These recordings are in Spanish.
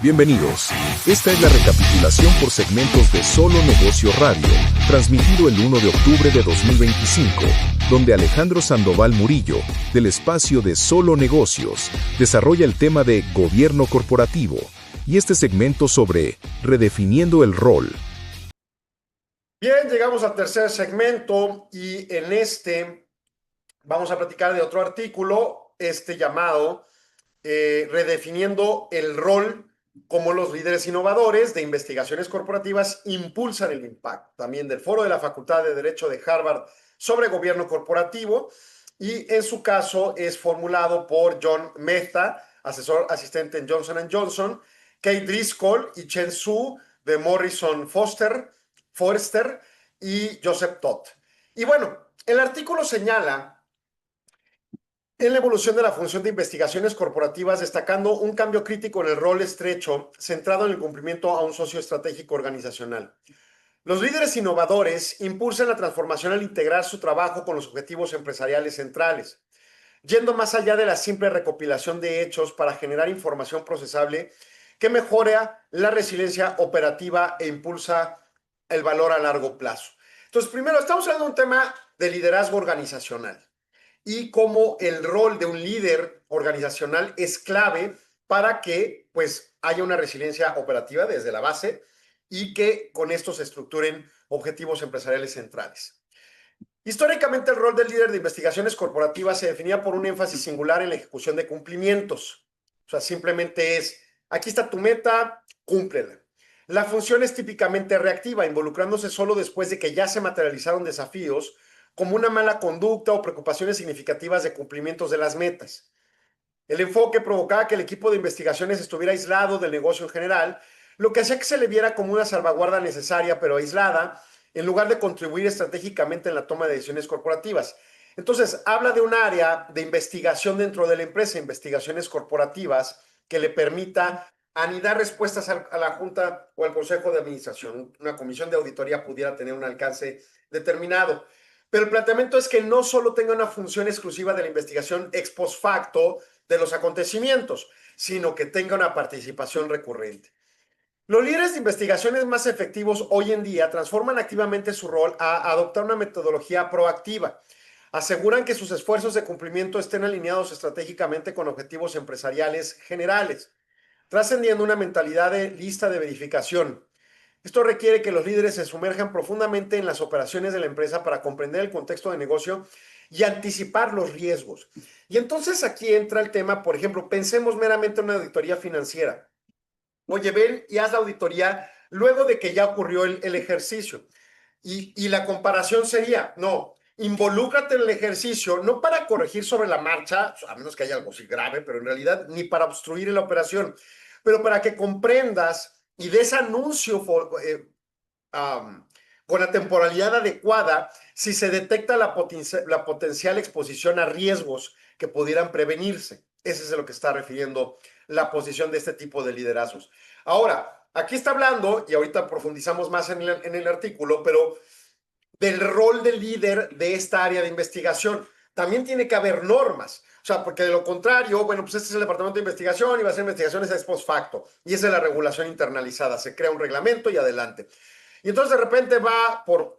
Bienvenidos. Esta es la recapitulación por segmentos de Solo Negocio Radio, transmitido el 1 de octubre de 2025, donde Alejandro Sandoval Murillo, del espacio de Solo Negocios, desarrolla el tema de gobierno corporativo y este segmento sobre redefiniendo el rol. Bien, llegamos al tercer segmento y en este vamos a platicar de otro artículo, llamado Redefiniendo el rol, como los líderes innovadores de investigaciones corporativas impulsan el impacto, también del Foro de la Facultad de Derecho de Harvard sobre gobierno corporativo, y en su caso es formulado por John Mehta, asesor asistente en Johnson & Johnson, Kate Driscoll y Chen Su de Morrison Foerster y Joseph Todd. Y bueno, el artículo señala en la evolución de la función de investigaciones corporativas, destacando un cambio crítico en el rol estrecho centrado en el cumplimiento a un socio estratégico organizacional. Los líderes innovadores impulsan la transformación al integrar su trabajo con los objetivos empresariales centrales, yendo más allá de la simple recopilación de hechos para generar información procesable que mejora la resiliencia operativa e impulsa el valor a largo plazo. Entonces, primero, estamos hablando de un tema de liderazgo organizacional y cómo el rol de un líder organizacional es clave para que pues haya una resiliencia operativa desde la base y que con esto se estructuren objetivos empresariales centrales. Históricamente el rol del líder de investigaciones corporativas se definía por un énfasis singular en la ejecución de cumplimientos. O sea, simplemente es, aquí está tu meta, cúmplela. La función es típicamente reactiva, involucrándose solo después de que ya se materializaron desafíos como una mala conducta o preocupaciones significativas de cumplimientos de las metas. El enfoque provocaba que el equipo de investigaciones estuviera aislado del negocio en general, lo que hacía que se le viera como una salvaguarda necesaria pero aislada, en lugar de contribuir estratégicamente en la toma de decisiones corporativas. Entonces, habla de un área de investigación dentro de la empresa, investigaciones corporativas, que le permita anidar respuestas a la Junta o al Consejo de Administración. Una comisión de auditoría pudiera tener un alcance determinado. Pero el planteamiento es que no solo tenga una función exclusiva de la investigación ex post facto de los acontecimientos, sino que tenga una participación recurrente. Los líderes de investigaciones más efectivos hoy en día transforman activamente su rol a adoptar una metodología proactiva. Aseguran que sus esfuerzos de cumplimiento estén alineados estratégicamente con objetivos empresariales generales, trascendiendo una mentalidad de lista de verificación. Esto requiere que los líderes se sumerjan profundamente en las operaciones de la empresa para comprender el contexto de negocio y anticipar los riesgos. Y entonces aquí entra el tema, por ejemplo, pensemos meramente en una auditoría financiera. Oye, ven y haz la auditoría luego de que ya ocurrió el ejercicio. Y la comparación sería, no, involúcrate en el ejercicio, no para corregir sobre la marcha, a menos que haya algo así grave, pero en realidad ni para obstruir en la operación, pero para que comprendas y des anuncio con la temporalidad adecuada si se detecta la potencial exposición a riesgos que pudieran prevenirse. Ese es a lo que está refiriendo la posición de este tipo de liderazgos. Ahora, aquí está hablando, y ahorita profundizamos más en el artículo, pero del rol del líder de esta área de investigación. También tiene que haber normas. O sea, porque de lo contrario, bueno, pues este es el departamento de investigación y va a hacer investigaciones ex post facto. Y esa es la regulación internalizada. Se crea un reglamento y adelante. Y entonces de repente va por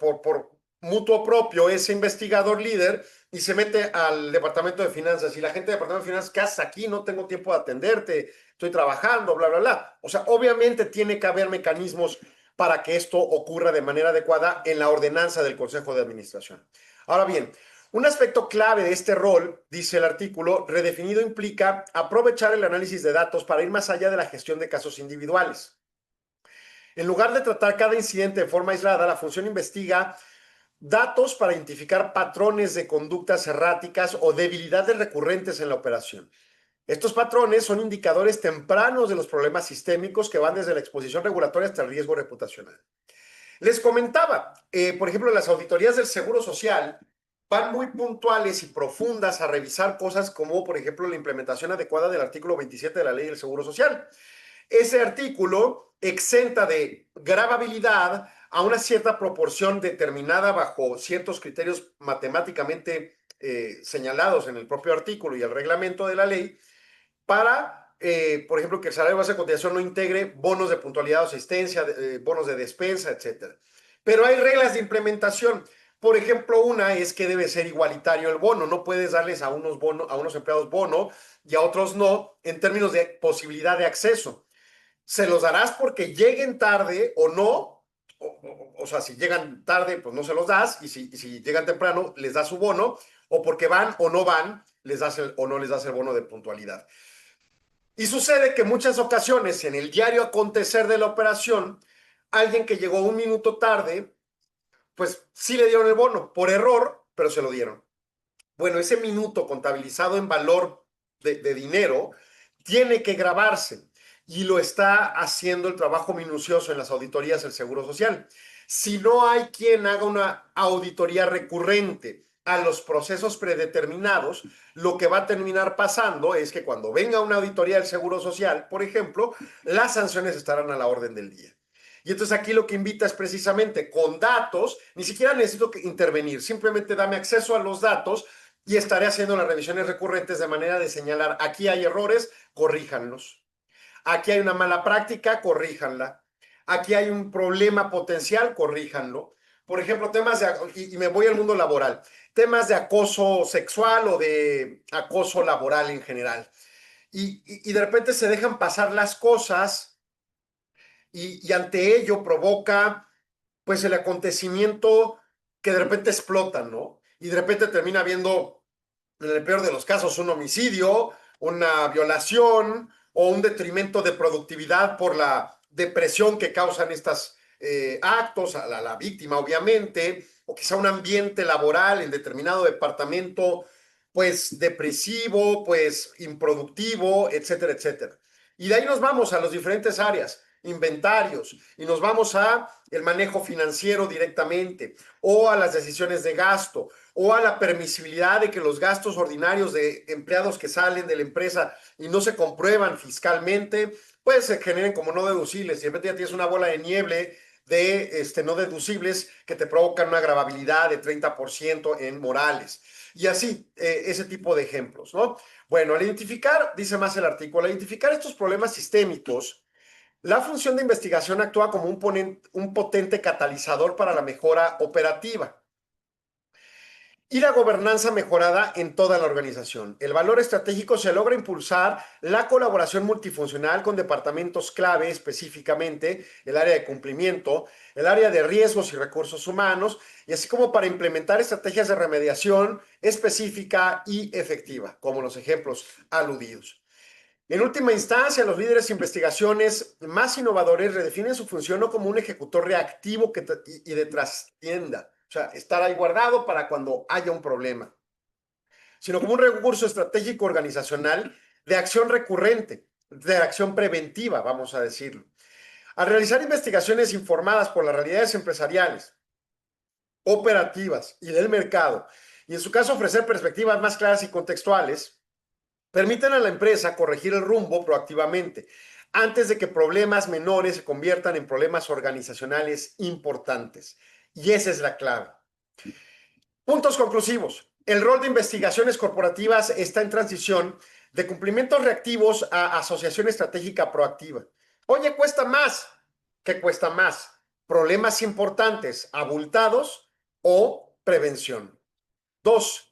mutuo propio ese investigador líder y se mete al departamento de finanzas. Y la gente del departamento de finanzas, ¿qué haces aquí? No tengo tiempo de atenderte, estoy trabajando, bla, bla, bla. O sea, obviamente tiene que haber mecanismos para que esto ocurra de manera adecuada en la ordenanza del Consejo de Administración. Ahora bien, un aspecto clave de este rol, dice el artículo, redefinido implica aprovechar el análisis de datos para ir más allá de la gestión de casos individuales. En lugar de tratar cada incidente de forma aislada, la función investiga datos para identificar patrones de conductas erráticas o debilidades recurrentes en la operación. Estos patrones son indicadores tempranos de los problemas sistémicos que van desde la exposición regulatoria hasta el riesgo reputacional. Les comentaba, por ejemplo, las auditorías del Seguro Social van muy puntuales y profundas a revisar cosas como, por ejemplo, la implementación adecuada del artículo 27 de la Ley del Seguro Social. Ese artículo exenta de gravabilidad a una cierta proporción determinada bajo ciertos criterios matemáticamente señalados en el propio artículo y el reglamento de la ley para por ejemplo, que el salario base de cotización no integre bonos de puntualidad o asistencia, bonos de despensa, etcétera. Pero hay reglas de implementación. Por ejemplo, una es que debe ser igualitario el bono. No puedes darles a unos empleados bono y a otros no, en términos de posibilidad de acceso. Se los darás porque lleguen tarde o no. O sea, si llegan tarde, pues no se los das. Y si llegan temprano, les das su bono. O porque van o no van, o no les das el bono de puntualidad. Y sucede que en muchas ocasiones, en el diario acontecer de la operación, alguien que llegó un minuto tarde, pues sí le dieron el bono, por error, pero se lo dieron. Bueno, ese minuto contabilizado en valor de dinero tiene que grabarse y lo está haciendo el trabajo minucioso en las auditorías del Seguro Social. Si no hay quien haga una auditoría recurrente a los procesos predeterminados, lo que va a terminar pasando es que cuando venga una auditoría del Seguro Social, por ejemplo, las sanciones estarán a la orden del día. Y entonces aquí lo que invita es precisamente con datos, ni siquiera necesito intervenir, simplemente dame acceso a los datos y estaré haciendo las revisiones recurrentes de manera de señalar, aquí hay errores, corríjanlos. Aquí hay una mala práctica, corríjanla. Aquí hay un problema potencial, corríjanlo. Por ejemplo, y me voy al mundo laboral, temas de acoso sexual o de acoso laboral en general. Y de repente se dejan pasar las cosas y ante ello provoca pues el acontecimiento que de repente explota, ¿no? Y de repente termina habiendo, en el peor de los casos, un homicidio, una violación o un detrimento de productividad por la depresión que causan estos actos a la víctima, obviamente, o quizá un ambiente laboral en determinado departamento, pues depresivo, pues improductivo, etcétera, etcétera. Y de ahí nos vamos a las diferentes áreas, inventarios, y nos vamos a el manejo financiero directamente, o a las decisiones de gasto, o a la permisibilidad de que los gastos ordinarios de empleados que salen de la empresa y no se comprueban fiscalmente, pues se generen como no deducibles. Y de repente ya tienes una bola de nieve de no deducibles que te provocan una gravabilidad de 30% en morales. Y así, ese tipo de ejemplos, ¿no? Bueno, al identificar, dice más el artículo, al identificar estos problemas sistémicos, la función de investigación actúa como un potente catalizador para la mejora operativa y la gobernanza mejorada en toda la organización. El valor estratégico se logra impulsar la colaboración multifuncional con departamentos clave, específicamente el área de cumplimiento, el área de riesgos y recursos humanos, y así como para implementar estrategias de remediación específica y efectiva, como los ejemplos aludidos. En última instancia, los líderes de investigaciones más innovadores redefinen su función no como un ejecutor reactivo y de trastienda, o sea, estar ahí guardado para cuando haya un problema, sino como un recurso estratégico organizacional de acción recurrente, de acción preventiva, vamos a decirlo. Al realizar investigaciones informadas por las realidades empresariales, operativas y del mercado, y en su caso ofrecer perspectivas más claras y contextuales, permiten a la empresa corregir el rumbo proactivamente antes de que problemas menores se conviertan en problemas organizacionales importantes. Y esa es la clave. Puntos conclusivos. El rol de investigaciones corporativas está en transición de cumplimientos reactivos a asociación estratégica proactiva. Oye, cuesta más. ¿Qué cuesta más? Problemas importantes, abultados o prevención. 2.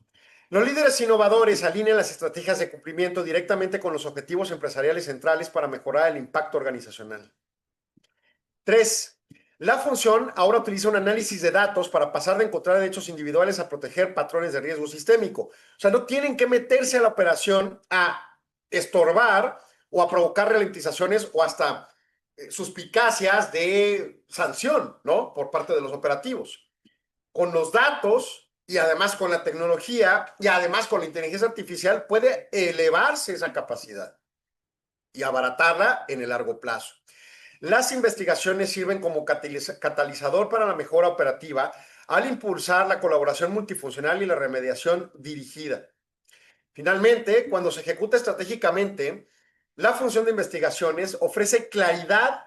Los líderes innovadores alinean las estrategias de cumplimiento directamente con los objetivos empresariales centrales para mejorar el impacto organizacional. 3. La función ahora utiliza un análisis de datos para pasar de encontrar derechos individuales a proteger patrones de riesgo sistémico. O sea, no tienen que meterse a la operación a estorbar o a provocar ralentizaciones o hasta suspicacias de sanción, ¿no? Por parte de los operativos. Con los datos y además con la tecnología y además con la inteligencia artificial puede elevarse esa capacidad y abaratarla en el largo plazo. Las investigaciones sirven como catalizador para la mejora operativa al impulsar la colaboración multifuncional y la remediación dirigida. Finalmente, cuando se ejecuta estratégicamente, la función de investigaciones ofrece claridad,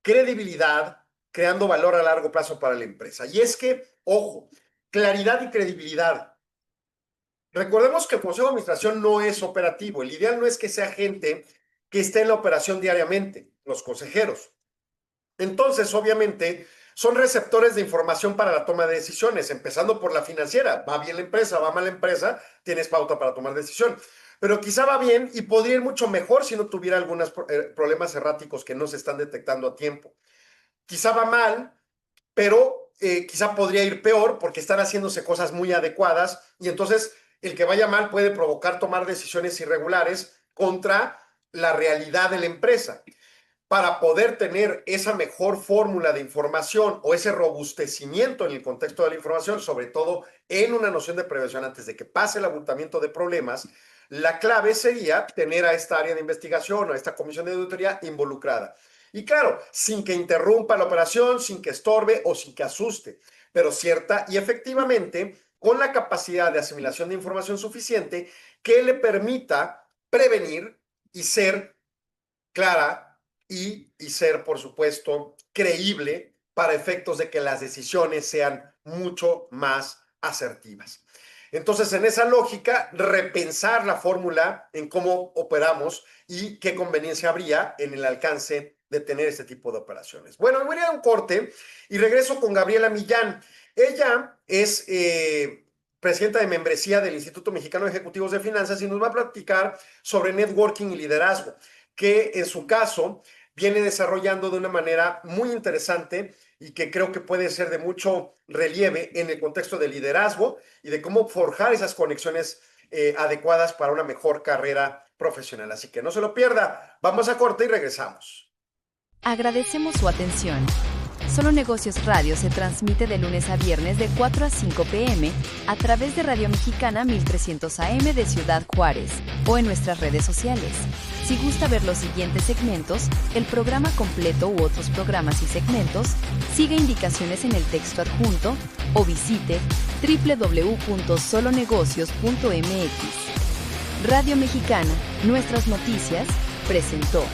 credibilidad, creando valor a largo plazo para la empresa. Y es que, ojo, claridad y credibilidad. Recordemos que el Consejo de Administración no es operativo. El ideal no es que sea gente que esté en la operación diariamente, los consejeros. Entonces, obviamente, son receptores de información para la toma de decisiones, empezando por la financiera. Va bien la empresa, va mal la empresa, tienes pauta para tomar decisión. Pero quizá va bien y podría ir mucho mejor si no tuviera algunos problemas erráticos que no se están detectando a tiempo. Quizá va mal, pero quizá podría ir peor porque están haciéndose cosas muy adecuadas y entonces el que vaya mal puede provocar tomar decisiones irregulares contra la realidad de la empresa. Para poder tener esa mejor fórmula de información o ese robustecimiento en el contexto de la información, sobre todo en una noción de prevención antes de que pase el abultamiento de problemas, la clave sería tener a esta área de investigación o a esta comisión de auditoría involucrada. Y claro, sin que interrumpa la operación, sin que estorbe o sin que asuste, pero cierta y efectivamente con la capacidad de asimilación de información suficiente que le permita prevenir y ser clara y ser, por supuesto, creíble para efectos de que las decisiones sean mucho más asertivas. Entonces, en esa lógica, repensar la fórmula en cómo operamos y qué conveniencia habría en el alcance de tener este tipo de operaciones. Bueno, me voy a ir a un corte y regreso con Gabriela Millán. Ella es presidenta de membresía del Instituto Mexicano de Ejecutivos de Finanzas y nos va a platicar sobre networking y liderazgo, que en su caso viene desarrollando de una manera muy interesante y que creo que puede ser de mucho relieve en el contexto del liderazgo y de cómo forjar esas conexiones adecuadas para una mejor carrera profesional. Así que no se lo pierda. Vamos a corte y regresamos. Agradecemos su atención. Solo Negocios Radio se transmite de lunes a viernes de 4 a 5 p.m. a través de Radio Mexicana 1300 AM de Ciudad Juárez o en nuestras redes sociales. Si gusta ver los siguientes segmentos, el programa completo u otros programas y segmentos, siga indicaciones en el texto adjunto o visite www.solonegocios.mx. Radio Mexicana, nuestras noticias, presentó.